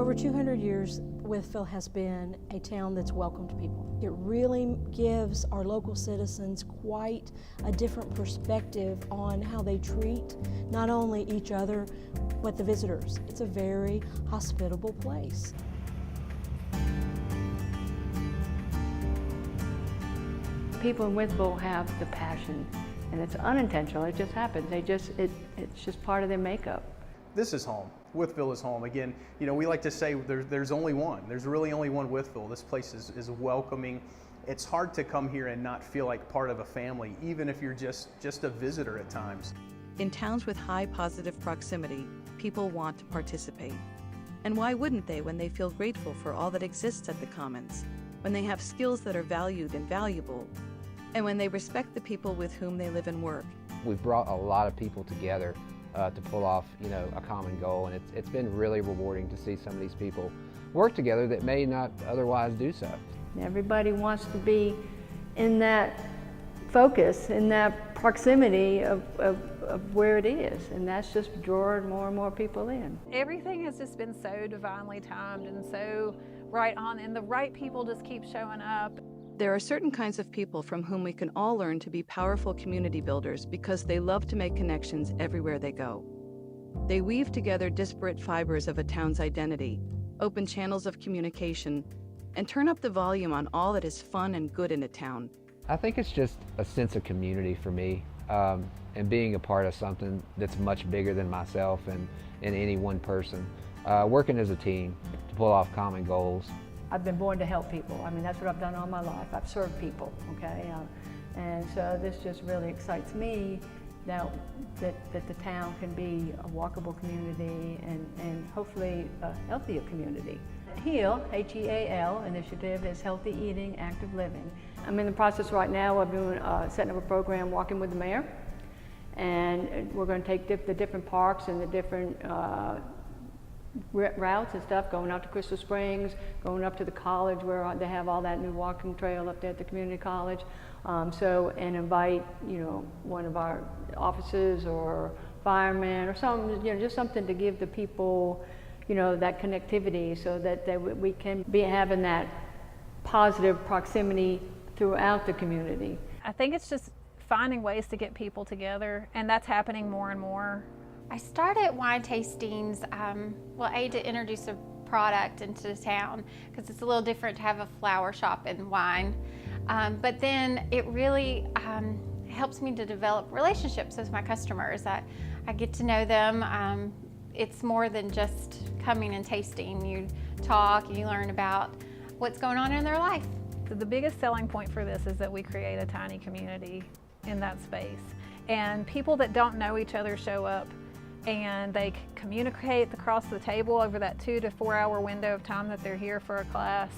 over 200 years, Wytheville has been a town that's welcomed people. It really gives our local citizens quite a different perspective on how they treat not only each other, but the visitors. It's a very hospitable place. People in Wytheville have the passion, and it's unintentional. It just happens. It's just part of their makeup. This is home. Wytheville is home. Again, we like to say there's only one. There's really only one Wytheville. This place is welcoming. It's hard to come here and not feel like part of a family, even if you're just a visitor at times. In towns with high positive proximity, people want to participate. And why wouldn't they when they feel grateful for all that exists at the Commons, when they have skills that are valued and valuable, and when they respect the people with whom they live and work? We've brought a lot of people together to pull off, a common goal, and it's been really rewarding to see some of these people work together that may not otherwise do so. Everybody wants to be in that focus, in that proximity of where it is, and that's just drawing more and more people in. Everything has just been so divinely timed and so right on, and the right people just keep showing up. There are certain kinds of people from whom we can all learn to be powerful community builders because they love to make connections everywhere they go. They weave together disparate fibers of a town's identity, open channels of communication, and turn up the volume on all that is fun and good in a town. I think it's just a sense of community for me, and being a part of something that's much bigger than myself and any one person. Working as a team to pull off common goals. I've been born to help people. I mean, that's what I've done all my life. I've served people, okay? And so this just really excites me that the town can be a walkable community and hopefully a healthier community. HEAL, H-E-A-L, initiative is Healthy Eating, Active Living. I'm in the process right now of doing, setting up a program, Walking with the Mayor. And we're going to take the different parks and the different routes and stuff, going out to Crystal Springs, going up to the college where they have all that new walking trail up there at the community college. And invite, one of our officers or firemen or something, just something to give the people, that connectivity so that we can be having that positive proximity throughout the community. I think it's just finding ways to get people together, and that's happening more and more. I started wine tastings, to introduce a product into the town because it's a little different to have a flower shop and wine. But then it really helps me to develop relationships with my customers. I get to know them. It's more than just coming and tasting. You talk, you learn about what's going on in their life. The biggest selling point for this is that we create a tiny community in that space. And people that don't know each other show up, and they communicate across the table over that 2 to 4 hour window of time that they're here for a class.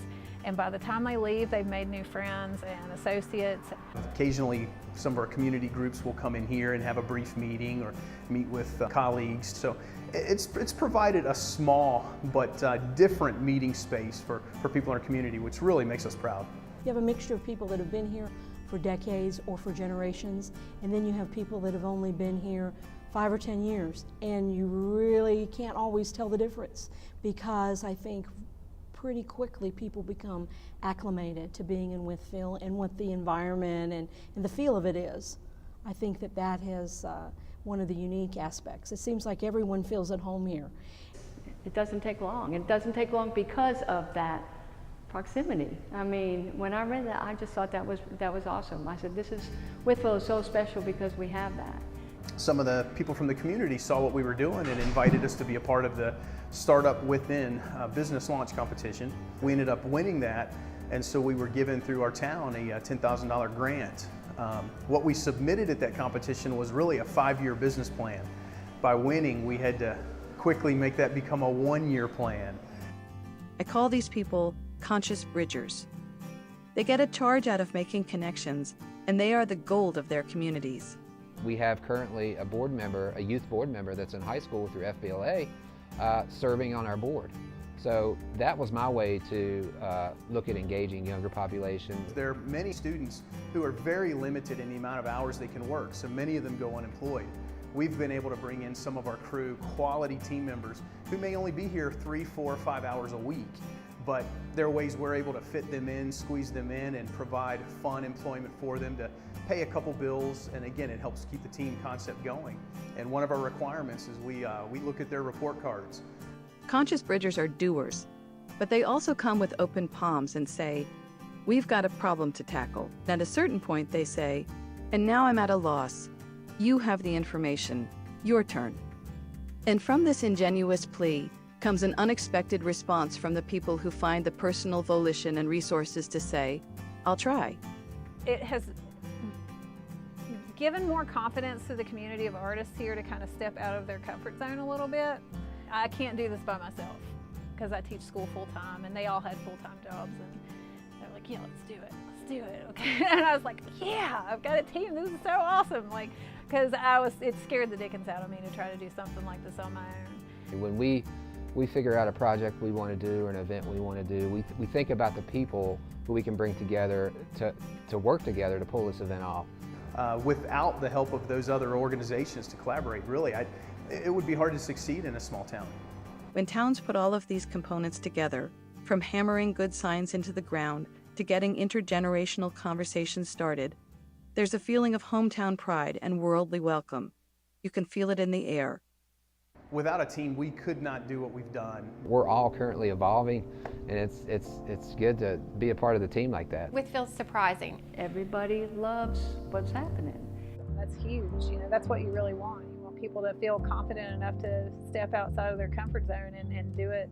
And by the time they leave, they've made new friends and associates. Occasionally, some of our community groups will come in here and have a brief meeting or meet with colleagues. So it's provided a small but different meeting space for people in our community, which really makes us proud. You have a mixture of people that have been here for decades or for generations, and then you have people that have only been here 5 or 10 years, and you really can't always tell the difference because I think pretty quickly people become acclimated to being in Wytheville and what the environment and the feel of it is. I think that has one of the unique aspects. It seems like everyone feels at home here. It doesn't take long. It doesn't take long because of that proximity. I mean, when I read that, I just thought that was awesome. I said, Wytheville is so special because we have that. Some of the people from the community saw what we were doing and invited us to be a part of the Startup Within business launch competition. We ended up winning that, and so we were given through our town a $10,000 grant. What we submitted at that competition was really a 5-year business plan. By winning, we had to quickly make that become a 1-year plan. I call these people conscious bridgers. They get a charge out of making connections, and they are the gold of their communities. We have currently a board member, a youth board member that's in high school through FBLA, serving on our board. So that was my way to look at engaging younger populations. There are many students who are very limited in the amount of hours they can work, so many of them go unemployed. we've been able to bring in some of our crew, quality team members, who may only be here 3, 4, 5 hours a week. But there are ways we're able to fit them in, squeeze them in, and provide fun employment for them to pay a couple bills. And again, it helps keep the team concept going. And one of our requirements is we look at their report cards. Conscious Bridgers are doers, but they also come with open palms and say, we've got a problem to tackle. At a certain point, they say, and now I'm at a loss. You have the information. Your turn. And from this ingenuous plea comes an unexpected response from the people who find the personal volition and resources to say, I'll try. It has given more confidence to the community of artists here to kind of step out of their comfort zone a little bit. I can't do this by myself because I teach school full-time and they all had full-time jobs, and they're like, yeah, let's do it, okay? And I was like, yeah, I've got a team, this is so awesome. Like, because it scared the dickens out of me to try to do something like this on my own. When we figure out a project we want to do or an event we want to do, we think about the people who we can bring together to work together to pull this event off. Without the help of those other organizations to collaborate, really, it would be hard to succeed in a small town. When towns put all of these components together, from hammering good signs into the ground to getting intergenerational conversations started, there's a feeling of hometown pride and worldly welcome. You can feel it in the air. Without a team, we could not do what we've done. We're all currently evolving, and it's good to be a part of the team like that. It feels surprising. Everybody loves what's happening. That's huge. That's what you really want. You want people to feel confident enough to step outside of their comfort zone and do it